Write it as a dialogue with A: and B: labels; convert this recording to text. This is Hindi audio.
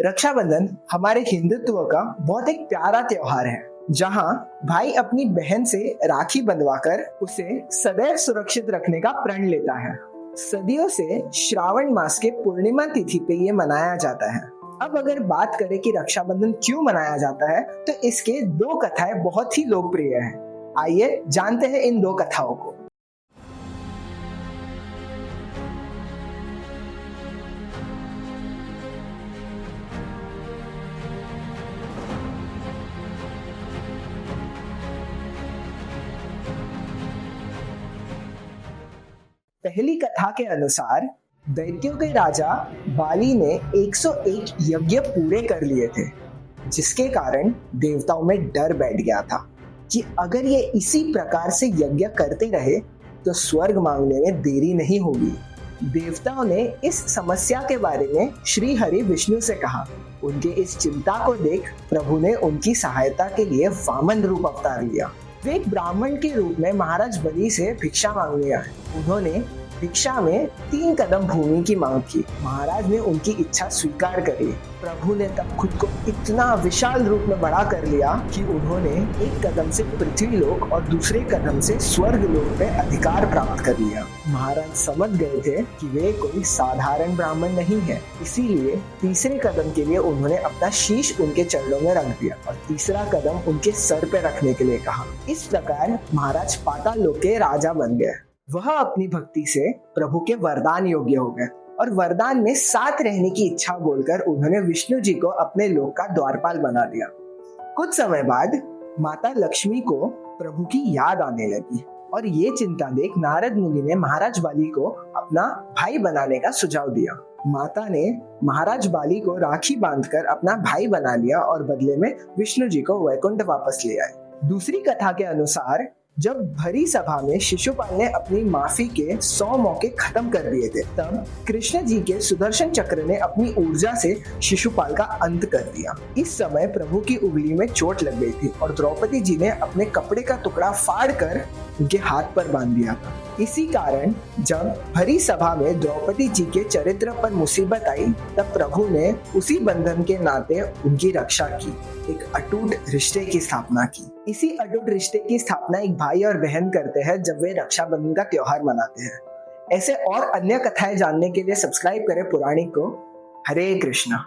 A: रक्षाबंधन हमारे हिंदुत्व का बहुत एक प्यारा त्योहार है, जहां भाई अपनी बहन से राखी बंधवाकर उसे सदैव सुरक्षित रखने का प्रण लेता है। सदियों से श्रावण मास के पूर्णिमा तिथि पे ये मनाया जाता है। अब अगर बात करें कि रक्षाबंधन क्यों मनाया जाता है, तो इसके दो कथाएं बहुत ही लोकप्रिय हैं। आइए जानते हैं इन दो कथाओं को। पहली कथा के अनुसार दैत्यों के राजा बाली ने 101 यज्ञ पूरे कर लिए थे, जिसके कारण देवताओं में डर बैठ गया था कि अगर ये इसी प्रकार से यज्ञ करते रहे तो स्वर्ग मांगने में देरी नहीं होगी। देवताओं ने इस समस्या के बारे में श्री हरि विष्णु से कहा। उनके इस चिंता को देख प्रभु ने उनकी सहायता के लिए वामन रूप अवतार लिया। वे एक ब्राह्मण के रूप में महाराज बलि से भिक्षा मांगने आए। उन्होंने भिक्षा में 3 कदम भूमि की मांग की। महाराज ने उनकी इच्छा स्वीकार कर ली। प्रभु ने तब खुद को इतना विशाल रूप में बड़ा कर लिया कि उन्होंने एक कदम से पृथ्वी लोक और दूसरे कदम से स्वर्ग लोक पे अधिकार प्राप्त कर लिया। महाराज समझ गए थे कि वे कोई साधारण ब्राह्मण नहीं है, इसीलिए तीसरे कदम के लिए उन्होंने अपना शीश उनके चरणों में रख दिया और तीसरा कदम उनके सर पे रखने के लिए कहा। इस प्रकार महाराज पाताल लोक के राजा बन गए। वह अपनी भक्ति से प्रभु के वरदान योग्य हो गए और वरदान में साथ रहने की इच्छा बोलकर उन्होंने विष्णु जी को अपने लोक का द्वारपाल बना दिया। कुछ समय बाद माता लक्ष्मी को प्रभु की याद आने लगी और ये चिंता देख नारद मुनि ने महाराज बाली को अपना भाई बनाने का सुझाव दिया। माता ने महाराज बाली को राखी बांधकर अपना भाई बना लिया और बदले में विष्णु जी को वैकुंठ वापस ले आए। दूसरी कथा के अनुसार जब भरी सभा में शिशुपाल ने अपनी माफी के 100 मौके खत्म कर दिए थे, तब कृष्ण जी के सुदर्शन चक्र ने अपनी ऊर्जा से शिशुपाल का अंत कर दिया। इस समय प्रभु की उंगली में चोट लग गई थी और द्रौपदी जी ने अपने कपड़े का टुकड़ा फाड़कर उनके हाथ पर बांध दिया था। इसी कारण जब भरी सभा में द्रौपदी जी के चरित्र पर मुसीबत आई, तब प्रभु ने उसी बंधन के नाते उनकी रक्षा की, एक अटूट रिश्ते की स्थापना की। इसी अटूट रिश्ते की स्थापना एक भाई और बहन करते हैं जब वे रक्षाबंधन का त्योहार मनाते हैं। ऐसे और अन्य कथाएं जानने के लिए सब्सक्राइब करें पुराणिक को। हरे कृष्णा।